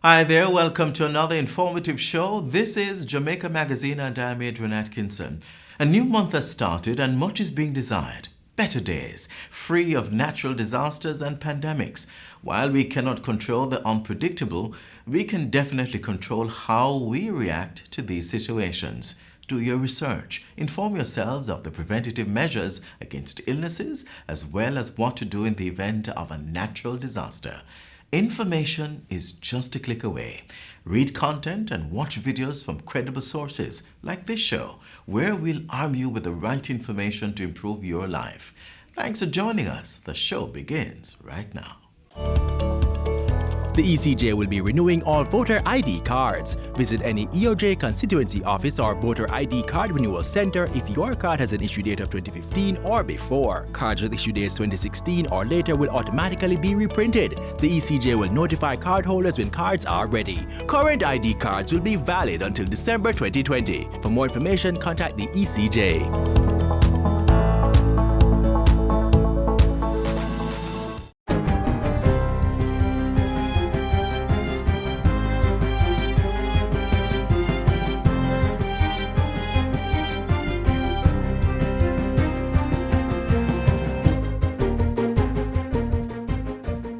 Hi there, welcome to another informative show. This is Jamaica Magazine and I'm Adrian Atkinson. A new month has started and much is being desired. Better days, free of natural disasters and pandemics. While we cannot control the unpredictable, we can definitely control how we react to these situations. Do your research. Inform yourselves of the preventative measures against illnesses as well as what to do in the event of a natural disaster. Information is just a click away. Read content and watch videos from credible sources like this show, where we'll arm you with the right information to improve your life. Thanks for joining us. The show begins right now. The ECJ will be renewing all voter ID cards. Visit any EOJ constituency office or voter ID card renewal center if your card has an issue date of 2015 or before. Cards with issue dates 2016 or later will automatically be reprinted. The ECJ will notify cardholders when cards are ready. Current ID cards will be valid until December 2020. For more information, contact the ECJ.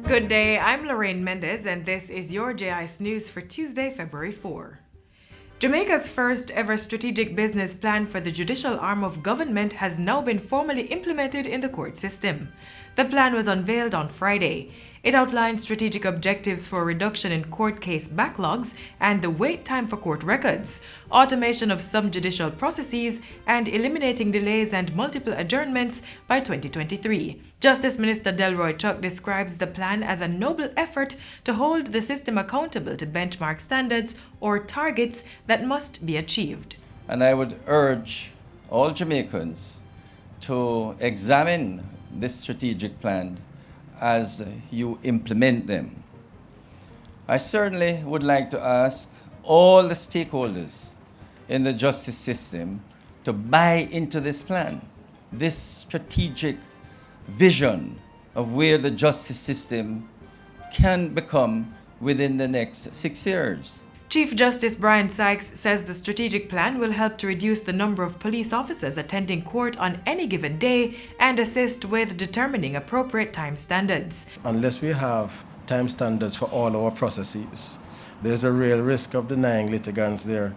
Good day, I'm Lorraine Mendez and this is your JIS News for Tuesday, February 4. Jamaica's first ever strategic business plan for the judicial arm of government has now been formally implemented in the court system. The plan was unveiled on Friday. It outlines strategic objectives for reduction in court case backlogs and the wait time for court records, automation of some judicial processes, and eliminating delays and multiple adjournments by 2023. Justice Minister Delroy Chuck describes the plan as a noble effort to hold the system accountable to benchmark standards or targets that must be achieved. And I would urge all Jamaicans to examine this strategic plan as you implement them. I certainly would like to ask all the stakeholders in the justice system to buy into this plan, this strategic vision of where the justice system can become within the next 6 years. Chief Justice Brian Sykes says the strategic plan will help to reduce the number of police officers attending court on any given day and assist with determining appropriate time standards. Unless we have time standards for all our processes, there's a real risk of denying litigants their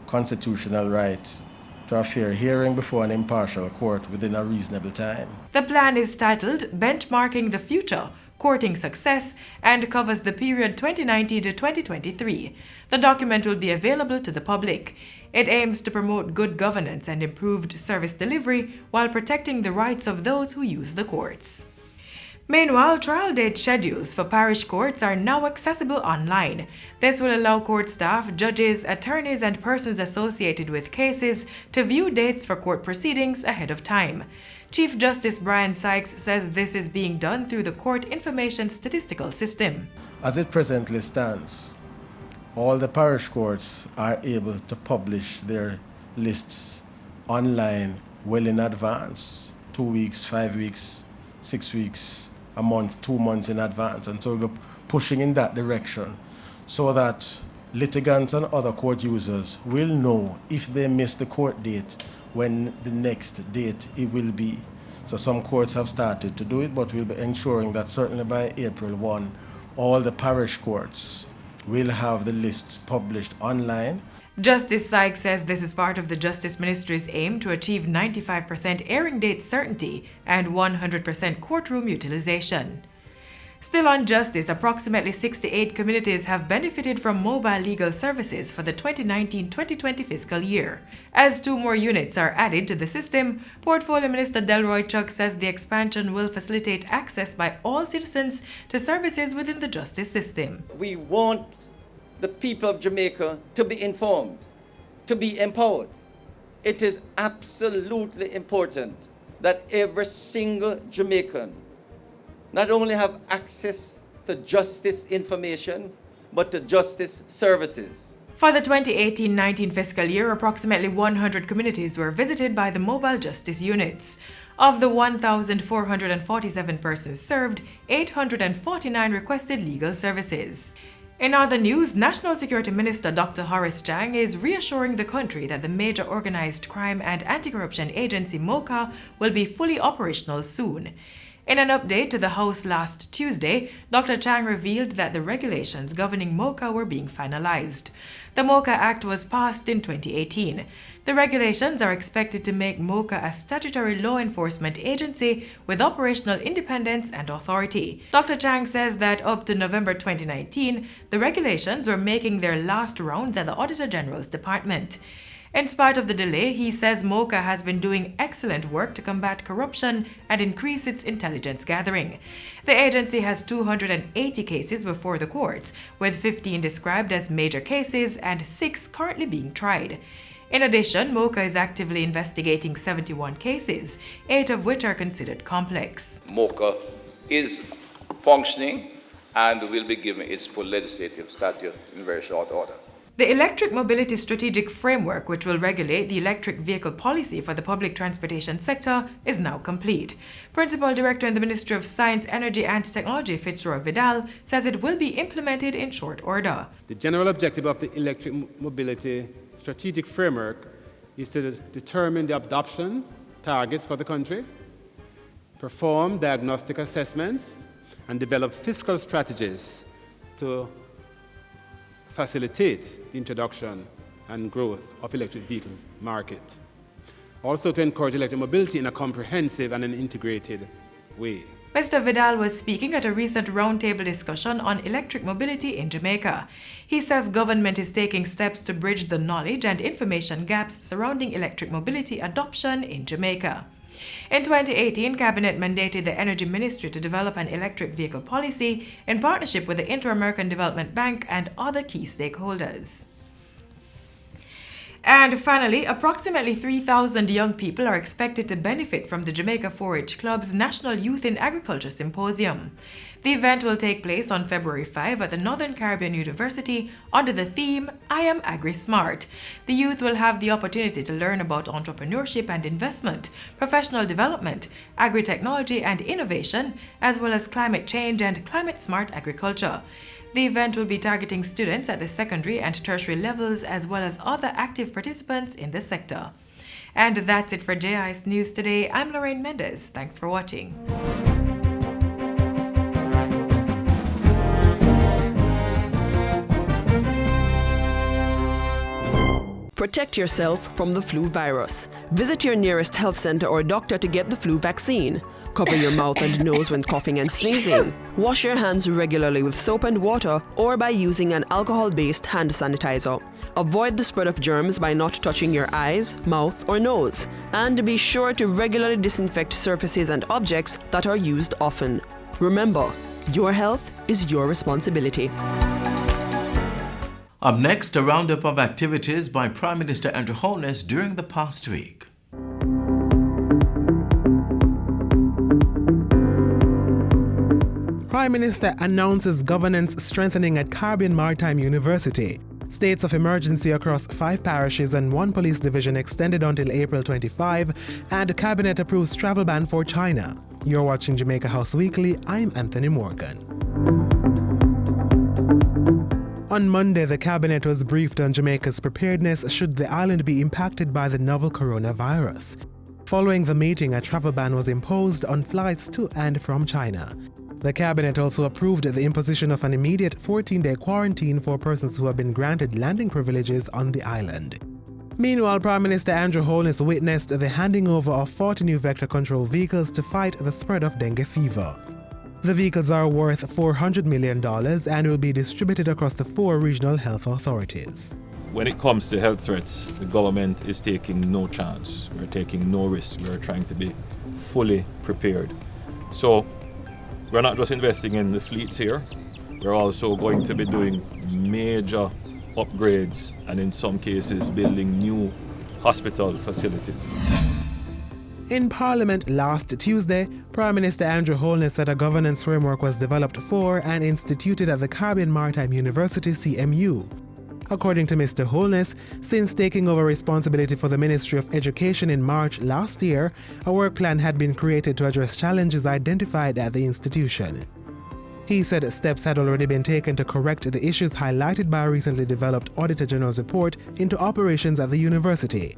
constitutional right to a fair hearing before an impartial court within a reasonable time. The plan is titled Benchmarking the Future, Courting Success, and covers the period 2019 to 2023. The document will be available to the public. It aims to promote good governance and improved service delivery while protecting the rights of those who use the courts. Meanwhile, trial date schedules for parish courts are now accessible online. This will allow court staff, judges, attorneys, and persons associated with cases to view dates for court proceedings ahead of time. Chief Justice Brian Sykes says this is being done through the Court Information Statistical System. As it presently stands, all the parish courts are able to publish their lists online well in advance, 2 weeks, 5 weeks, 6 weeks, a month, 2 months in advance. And so we're pushing in that direction so that litigants and other court users will know if they miss the court date when the next date it will be. So some courts have started to do it, but we'll be ensuring that certainly by April 1, all the parish courts will have the lists published online. Justice Sykes says this is part of the Justice Ministry's aim to achieve 95% airing date certainty and 100% courtroom utilization. Still on justice, approximately 68 communities have benefited from mobile legal services for the 2019-2020 fiscal year. As 2 more units are added to the system, Portfolio Minister Delroy Chuck says the expansion will facilitate access by all citizens to services within the justice system. We want the people of Jamaica to be informed, to be empowered. It is absolutely important that every single Jamaican not only have access to justice information, but to justice services. For the 2018-19 fiscal year, approximately 100 communities were visited by the mobile justice units. Of the 1,447 persons served, 849 requested legal services. In other news, National Security Minister Dr. Horace Chang is reassuring the country that the major organized crime and anti-corruption agency MOCA will be fully operational soon. In an update to the House last Tuesday, Dr. Chang revealed that the regulations governing MOCA were being finalized. The MOCA Act was passed in 2018. The regulations are expected to make MOCA a statutory law enforcement agency with operational independence and authority. Dr. Chang says that up to November 2019, the regulations were making their last rounds at the Auditor General's Department. In spite of the delay, he says MOCA has been doing excellent work to combat corruption and increase its intelligence gathering. The agency has 280 cases before the courts, with 15 described as major cases and 6 currently being tried. In addition, MOCA is actively investigating 71 cases, 8 of which are considered complex. MOCA is functioning and will be given its full legislative status in very short order. The Electric Mobility Strategic Framework, which will regulate the electric vehicle policy for the public transportation sector, is now complete. Principal Director in the Ministry of Science, Energy and Technology, Fitzroy Vidal, says it will be implemented in short order. The general objective of the Electric Mobility Strategic Framework is to determine the adoption targets for the country, perform diagnostic assessments, and develop fiscal strategies to facilitate the introduction and growth of electric vehicles market. Also to encourage electric mobility in a comprehensive and an integrated way. Mr. Vidal was speaking at a recent roundtable discussion on electric mobility in Jamaica. He says government is taking steps to bridge the knowledge and information gaps surrounding electric mobility adoption in Jamaica. In 2018, Cabinet mandated the Energy Ministry to develop an electric vehicle policy in partnership with the Inter-American Development Bank and other key stakeholders. And finally, approximately 3,000 young people are expected to benefit from the Jamaica 4-H Club's National Youth in Agriculture Symposium. The event will take place on February 5 at the Northern Caribbean University under the theme, I Am Agri-Smart. The youth will have the opportunity to learn about entrepreneurship and investment, professional development, agri-technology and innovation, as well as climate change and climate-smart agriculture. The event will be targeting students at the secondary and tertiary levels as well as other active participants in the sector. And that's it for JI's News today. I'm Lorraine Mendez. Thanks for watching. Protect yourself from the flu virus. Visit your nearest health center or doctor to get the flu vaccine. Cover your mouth and nose when coughing and sneezing. Wash your hands regularly with soap and water or by using an alcohol-based hand sanitizer. Avoid the spread of germs by not touching your eyes, mouth, or nose. And be sure to regularly disinfect surfaces and objects that are used often. Remember, your health is your responsibility. Up next, a roundup of activities by Prime Minister Andrew Holness during the past week. Prime Minister announces governance strengthening at Caribbean Maritime University. States of emergency across 5 parishes and 1 police division extended until April 25, and Cabinet approves travel ban for China. You're watching Jamaica House Weekly. I'm Anthony Morgan. On Monday, the Cabinet was briefed on Jamaica's preparedness should the island be impacted by the novel coronavirus. Following the meeting, a travel ban was imposed on flights to and from China. The Cabinet also approved the imposition of an immediate 14-day quarantine for persons who have been granted landing privileges on the island. Meanwhile, Prime Minister Andrew Holness witnessed the handing over of 40 new vector control vehicles to fight the spread of dengue fever. The vehicles are worth $400 million and will be distributed across the 4 regional health authorities. When it comes to health threats, the government is taking no chance. We're taking no risk. We're trying to be fully prepared. So we're not just investing in the fleets here. We're also going to be doing major upgrades and in some cases building new hospital facilities. In Parliament last Tuesday, Prime Minister Andrew Holness said a governance framework was developed for and instituted at the Caribbean Maritime University CMU. According to Mr. Holness, since taking over responsibility for the Ministry of Education in March last year, a work plan had been created to address challenges identified at the institution. He said steps had already been taken to correct the issues highlighted by a recently developed Auditor General's report into operations at the university.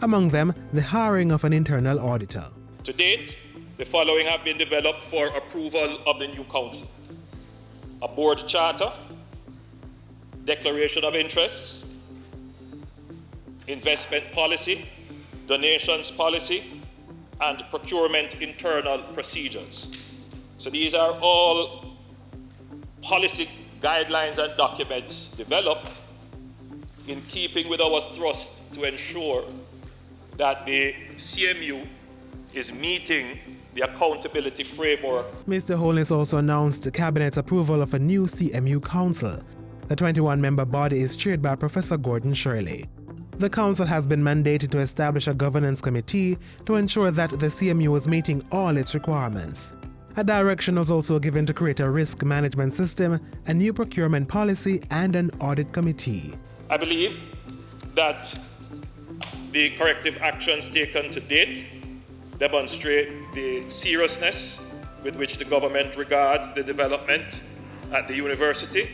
Among them, the hiring of an internal auditor. To date, the following have been developed for approval of the new council: a board charter, declaration of interests, investment policy, donations policy, and procurement internal procedures. So these are all policy guidelines and documents developed in keeping with our thrust to ensure that the CMU is meeting the accountability framework. Mr. Holness also announced the Cabinet's approval of a new CMU Council. The 21-member body is chaired by Professor Gordon Shirley. The council has been mandated to establish a governance committee to ensure that the CMU is meeting all its requirements. A direction was also given to create a risk management system, a new procurement policy, and an audit committee. I believe that the corrective actions taken to date demonstrate the seriousness with which the government regards the development at the university.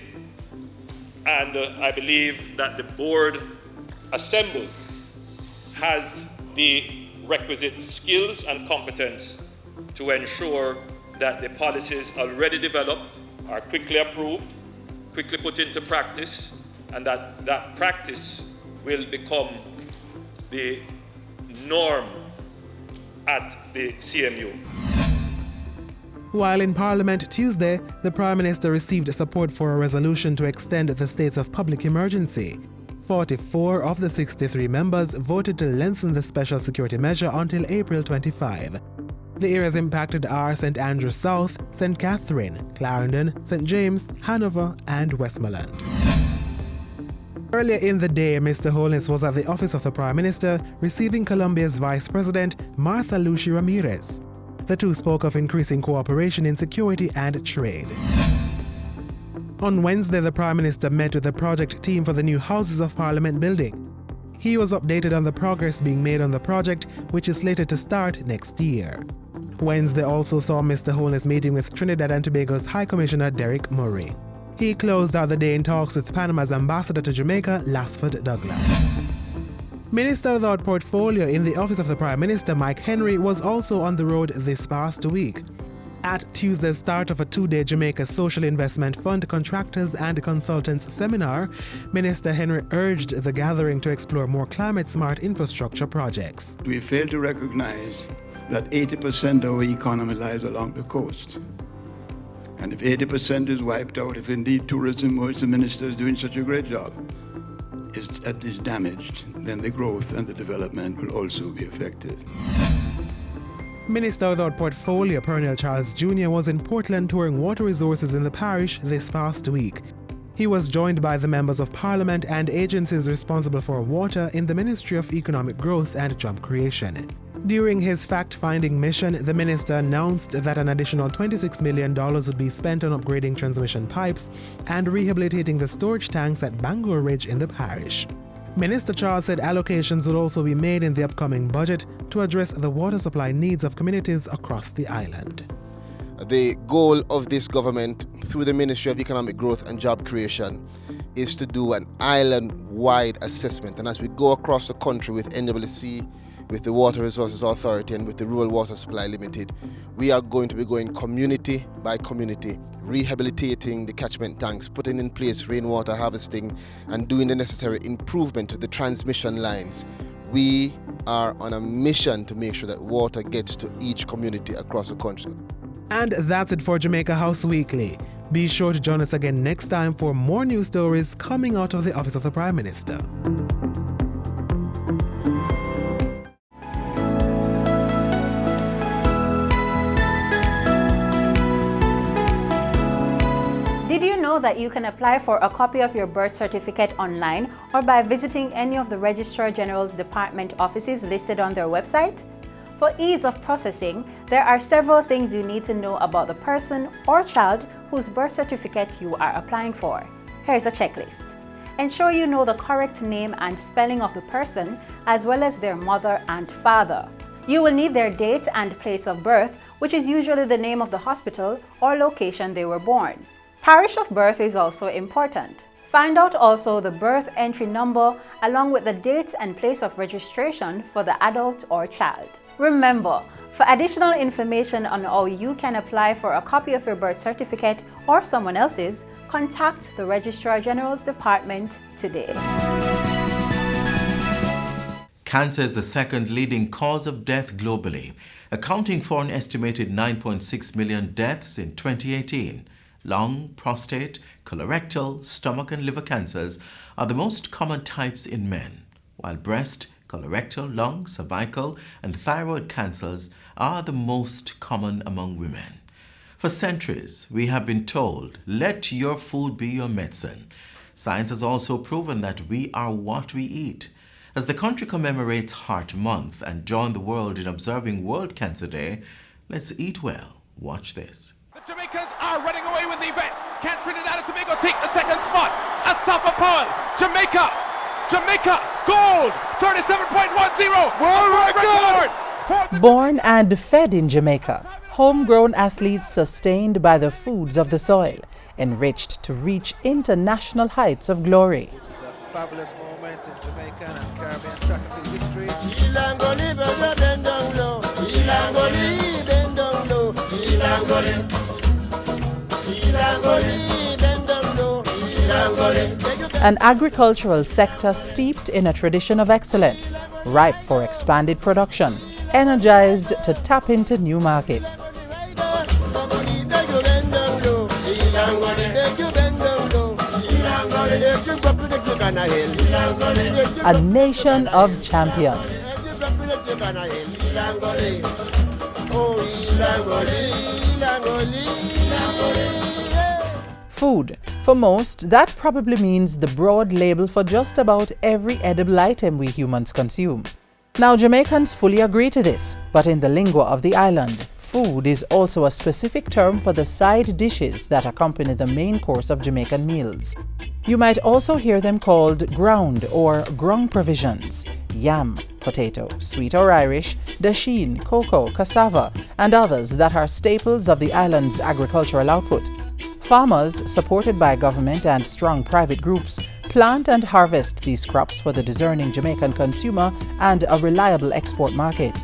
And I believe that the board assembled has the requisite skills and competence to ensure that the policies already developed are quickly approved, quickly put into practice, and that practice will become the norm at the CMU. While in Parliament Tuesday, the Prime Minister received support for a resolution to extend the states of public emergency. 44 of the 63 members voted to lengthen the special security measure until April 25. The areas impacted are St. Andrews South, St. Catherine, Clarendon, St. James, Hanover, and Westmoreland. Earlier in the day, Mr. Holness was at the office of the Prime Minister receiving Colombia's Vice President, Martha Lucy Ramirez. The two spoke of increasing cooperation in security and trade. On Wednesday, the Prime Minister met with the project team for the new Houses of Parliament building. He was updated on the progress being made on the project, which is slated to start next year. Wednesday also saw Mr. Holness meeting with Trinidad and Tobago's High Commissioner Derek Murray. He closed out the day in talks with Panama's ambassador to Jamaica, Lasford Douglas. Minister without portfolio in the office of the Prime Minister, Mike Henry, was also on the road this past week. At Tuesday's start of a two-day Jamaica Social Investment Fund Contractors and Consultants Seminar, Minister Henry urged the gathering to explore more climate-smart infrastructure projects. We fail to recognize that 80% of our economy lies along the coast. And if 80% is wiped out, if indeed tourism, which the minister is doing such a great job, is damaged, then the growth and the development will also be affected. Minister without portfolio Pernell Charles Jr. was in Portland touring water resources in the parish this past week. He was joined by the members of Parliament and agencies responsible for water in the Ministry of Economic Growth and Job Creation. During his fact-finding mission, the minister announced that an additional $26 million would be spent on upgrading transmission pipes and rehabilitating the storage tanks at Bangor Ridge in the parish. Minister Charles said allocations will also be made in the upcoming budget to address the water supply needs of communities across the island. The goal of this government, through the Ministry of Economic Growth and Job Creation, is to do an island-wide assessment. And as we go across the country with NWC, with the Water Resources Authority and with the Rural Water Supply Limited, we are going to be going community by community, rehabilitating the catchment tanks, putting in place rainwater harvesting, and doing the necessary improvement to the transmission lines. We are on a mission to make sure that water gets to each community across the country. And that's it for Jamaica House Weekly. Be sure to join us again next time for more news stories coming out of the Office of the Prime Minister. Did you know that you can apply for a copy of your birth certificate online or by visiting any of the Registrar General's Department offices listed on their website? For ease of processing, there are several things you need to know about the person or child whose birth certificate you are applying for. Here's a checklist. Ensure you know the correct name and spelling of the person, as well as their mother and father. You will need their date and place of birth, which is usually the name of the hospital or location they were born. Parish of birth is also important. Find out also the birth entry number along with the date and place of registration for the adult or child. Remember, for additional information on how you can apply for a copy of your birth certificate or someone else's, contact the Registrar General's Department today. Cancer is the second leading cause of death globally, accounting for an estimated 9.6 million deaths in 2018. Lung, prostate, colorectal, stomach and liver cancers are the most common types in men, while breast, colorectal, lung, cervical and thyroid cancers are the most common among women. For centuries, we have been told, let your food be your medicine. Science has also proven that we are what we eat. As the country commemorates Heart Month and join the world in observing World Cancer Day, let's eat well. Watch this. The Jamaicans are running away with the event. Can Trinidad and Tobago take the second spot? At Safa Powell, Jamaica, gold, 37.10. World record! Born and fed in Jamaica, homegrown athletes sustained by the foods of the soil, enriched to reach international heights of glory. This is a fabulous moment in Jamaican and Caribbean track and field history. An agricultural sector steeped in a tradition of excellence, ripe for expanded production, energized to tap into new markets. A nation of champions. Food. For most, that probably means the broad label for just about every edible item we humans consume. Now, Jamaicans fully agree to this, but in the lingua of the island, food is also a specific term for the side dishes that accompany the main course of Jamaican meals. You might also hear them called ground or grung provisions, yam, potato, sweet or Irish, dasheen, cocoa, cassava, and others that are staples of the island's agricultural output. Farmers, supported by government and strong private groups, plant and harvest these crops for the discerning Jamaican consumer and a reliable export market.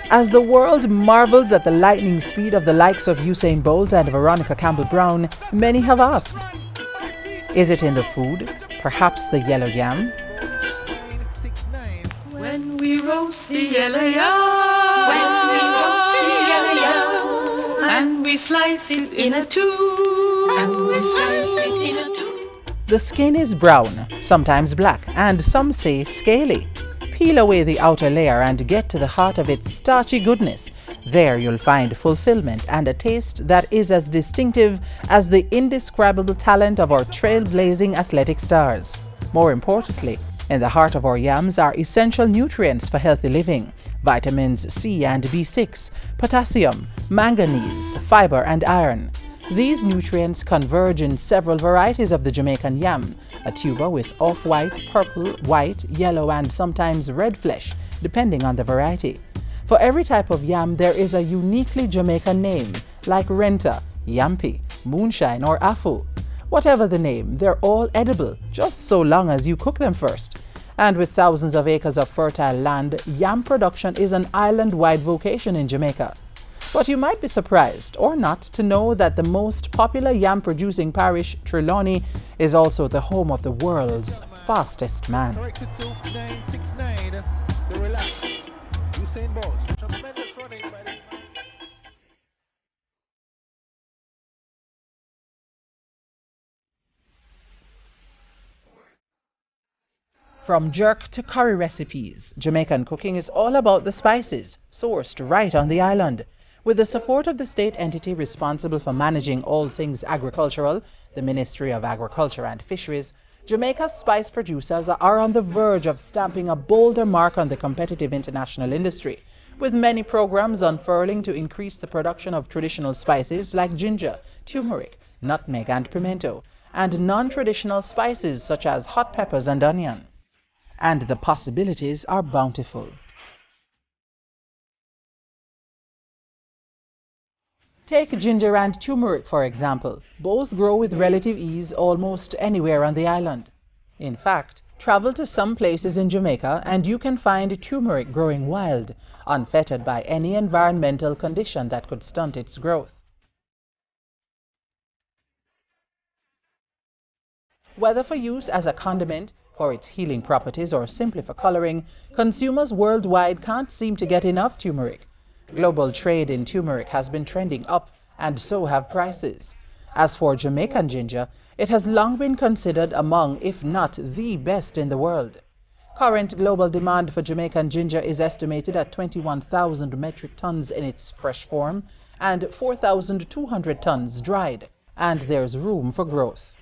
As the world marvels at the lightning speed of the likes of Usain Bolt and Veronica Campbell-Brown, many have asked, is it in the food? Perhaps the yellow yam? When we roast the yellow yam, when we roast the yellow yam, and we slice it in a two, and we slice it in a two. The skin is brown, sometimes black, and some say scaly. Peel away the outer layer and get to the heart of its starchy goodness. There you'll find fulfillment and a taste that is as distinctive as the indescribable talent of our trailblazing athletic stars. More importantly, in the heart of our yams are essential nutrients for healthy living: vitamins C and B6, potassium, manganese, fiber, and iron. These nutrients converge in several varieties of the Jamaican yam, a tuber with off-white, purple, white, yellow, and sometimes red flesh, depending on the variety. For every type of yam, there is a uniquely Jamaican name, like renta, yampi, moonshine, or afu. Whatever the name, they're all edible, just so long as you cook them first. And with thousands of acres of fertile land, yam production is an island-wide vocation in Jamaica. But you might be surprised, or not, to know that the most popular yam-producing parish, Trelawney, is also the home of the world's fastest man. From jerk to curry recipes, Jamaican cooking is all about the spices, sourced right on the island. With the support of the state entity responsible for managing all things agricultural, the Ministry of Agriculture and Fisheries, Jamaica's spice producers are on the verge of stamping a bolder mark on the competitive international industry, with many programs unfurling to increase the production of traditional spices like ginger, turmeric, nutmeg, and pimento, and non-traditional spices such as hot peppers and onion. and the possibilities are bountiful. Take ginger and turmeric, for example. Both grow with relative ease almost anywhere on the island. In fact, travel to some places in Jamaica and you can find turmeric growing wild, unfettered by any environmental condition that could stunt its growth. Whether for use as a condiment, for its healing properties, or simply for coloring, consumers worldwide can't seem to get enough turmeric. Global trade in turmeric has been trending up, and so have prices. As for Jamaican ginger, it has long been considered among, if not the best in the world. Current global demand for Jamaican ginger is estimated at 21,000 metric tons in its fresh form and 4,200 tons dried, and there's room for growth.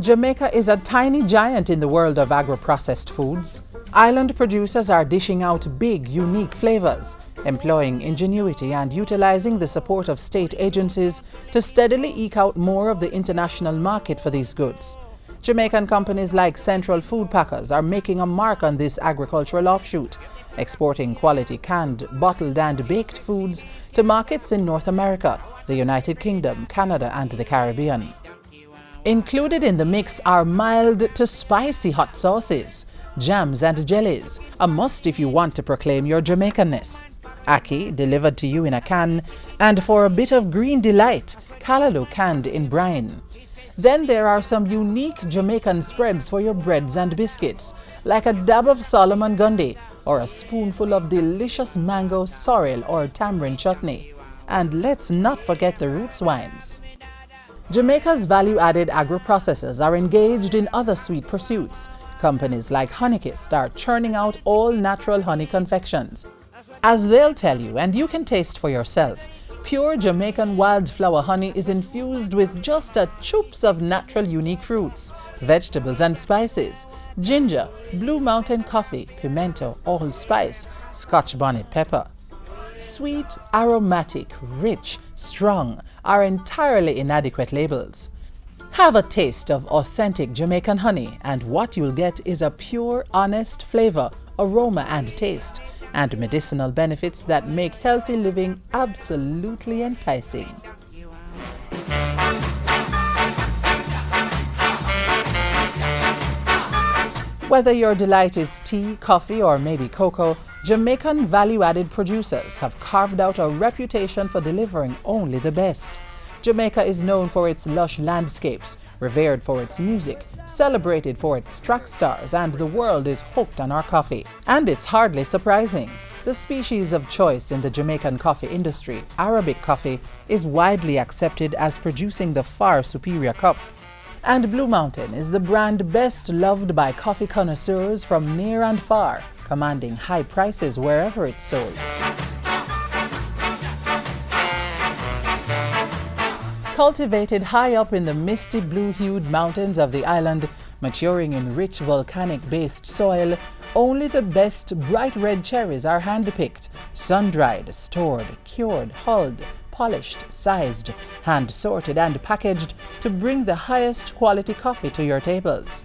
Jamaica is a tiny giant in the world of agri-processed foods. Island producers are dishing out big, unique flavors, employing ingenuity and utilizing the support of state agencies to steadily eke out more of the international market for these goods. Jamaican companies like Central Food Packers are making a mark on this agricultural offshoot, exporting quality canned, bottled and baked foods to markets in North America, the United Kingdom, Canada and the Caribbean. Included in the mix are mild to spicy hot sauces, jams and jellies, a must if you want to proclaim your Jamaicanness. Ackee, delivered to you in a can, and for a bit of green delight, callaloo canned in brine. Then there are some unique Jamaican spreads for your breads and biscuits, like a dab of Solomon Gundy or a spoonful of delicious mango, sorrel or tamarind chutney. And let's not forget the roots wines. Jamaica's value-added agro-processors are engaged in other sweet pursuits. Companies like Honeykiss are churning out all-natural honey confections. As they'll tell you, and you can taste for yourself, pure Jamaican wildflower honey is infused with just a choops of natural unique fruits, vegetables and spices, ginger, Blue Mountain coffee, pimento, allspice, Scotch bonnet pepper. Sweet, aromatic, rich, strong are entirely inadequate labels. Have a taste of authentic Jamaican honey and what you'll get is a pure, honest flavor, aroma and taste, and medicinal benefits that make healthy living absolutely enticing. Whether your delight is tea, coffee or maybe cocoa, Jamaican value-added producers have carved out a reputation for delivering only the best. Jamaica is known for its lush landscapes, revered for its music, celebrated for its track stars, and the world is hooked on our coffee. And it's hardly surprising. The species of choice in the Jamaican coffee industry, Arabic coffee, is widely accepted as producing the far superior cup. And Blue Mountain is the brand best loved by coffee connoisseurs from near and far, commanding high prices wherever it's sold. Cultivated high up in the misty blue-hued mountains of the island, maturing in rich volcanic-based soil, only the best bright red cherries are hand-picked, sun-dried, stored, cured, hulled, polished, sized, hand-sorted and packaged to bring the highest quality coffee to your tables.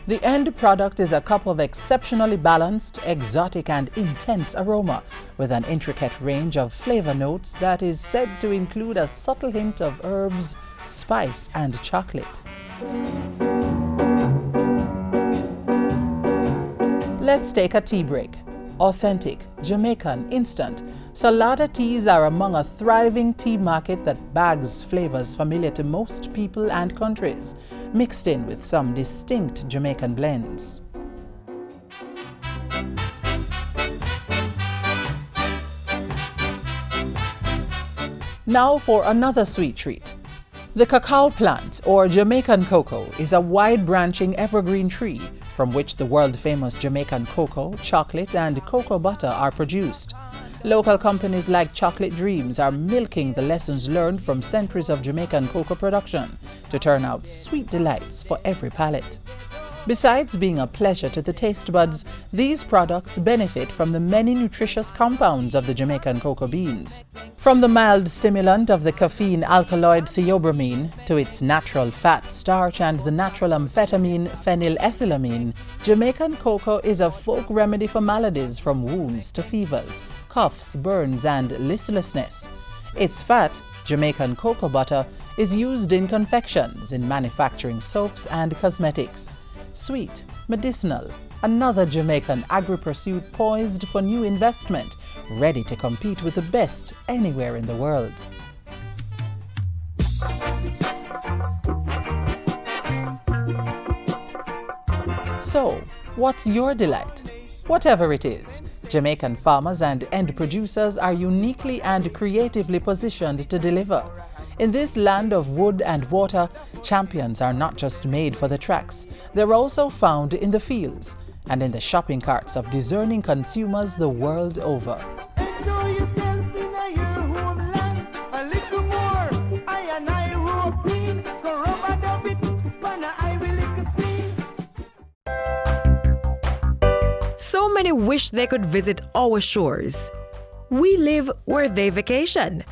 The end product is a cup of exceptionally balanced, exotic and intense aroma with an intricate range of flavor notes that is said to include a subtle hint of herbs, spice and chocolate. Let's take a tea break. Authentic, Jamaican, instant, Salada teas are among a thriving tea market that bags flavors familiar to most people and countries, mixed in with some distinct Jamaican blends. Now for another sweet treat. The cacao plant, or Jamaican cocoa, is a wide-branching evergreen tree from which the world-famous Jamaican cocoa, chocolate, and cocoa butter are produced. Local companies like Chocolate Dreams are milking the lessons learned from centuries of Jamaican cocoa production to turn out sweet delights for every palate. Besides being a pleasure to the taste buds, these products benefit from the many nutritious compounds of the Jamaican cocoa beans. From the mild stimulant of the caffeine alkaloid theobromine to its natural fat starch and the natural amphetamine phenylethylamine, Jamaican cocoa is a folk remedy for maladies from wounds to fevers, coughs, burns, and listlessness. Its fat, Jamaican cocoa butter, is used in confections, in manufacturing soaps and cosmetics. Sweet, medicinal, another Jamaican agri-pursuit poised for new investment, ready to compete with the best anywhere in the world. So, what's your delight? Whatever it is, Jamaican farmers and end producers are uniquely and creatively positioned to deliver. In this land of wood and water, champions are not just made for the tracks, they're also found in the fields and in the shopping carts of discerning consumers the world over. So many wish they could visit our shores. We live where they vacation.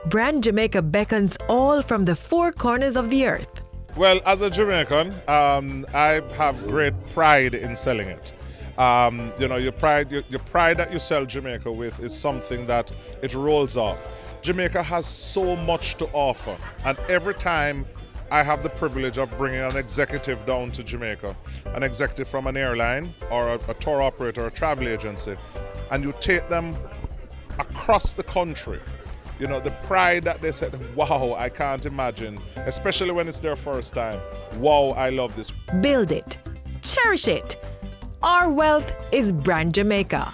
Brand Jamaica beckons all from the four corners of the earth. Well, as a Jamaican, I have great pride in selling it. Your pride that you sell Jamaica with is something that it rolls off. Jamaica has so much to offer, and every time I have the privilege of bringing an executive down to Jamaica, an executive from an airline or a tour operator or a travel agency, and you take them across the country. You know, the pride that they said, wow, I can't imagine, especially when it's their first time. Wow, I love this. Build it. Cherish it. Our wealth is Brand Jamaica.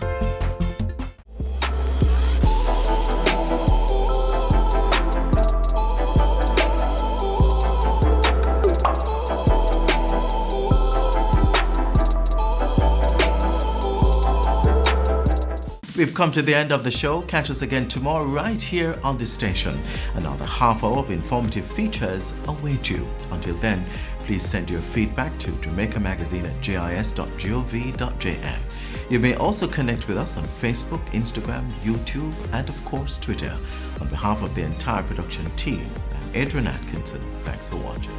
We've come to the end of the show. Catch us again tomorrow right here on this station. Another half hour of informative features await you. Until then, please send your feedback to jamaicamagazine@jis.gov.jm. You may also connect with us on Facebook, Instagram, YouTube, and of course Twitter. On behalf of the entire production team, I'm Adrian Atkinson. Thanks for watching.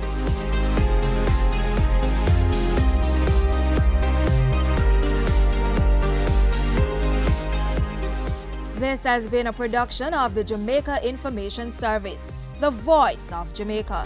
This has been a production of the Jamaica Information Service, the voice of Jamaica.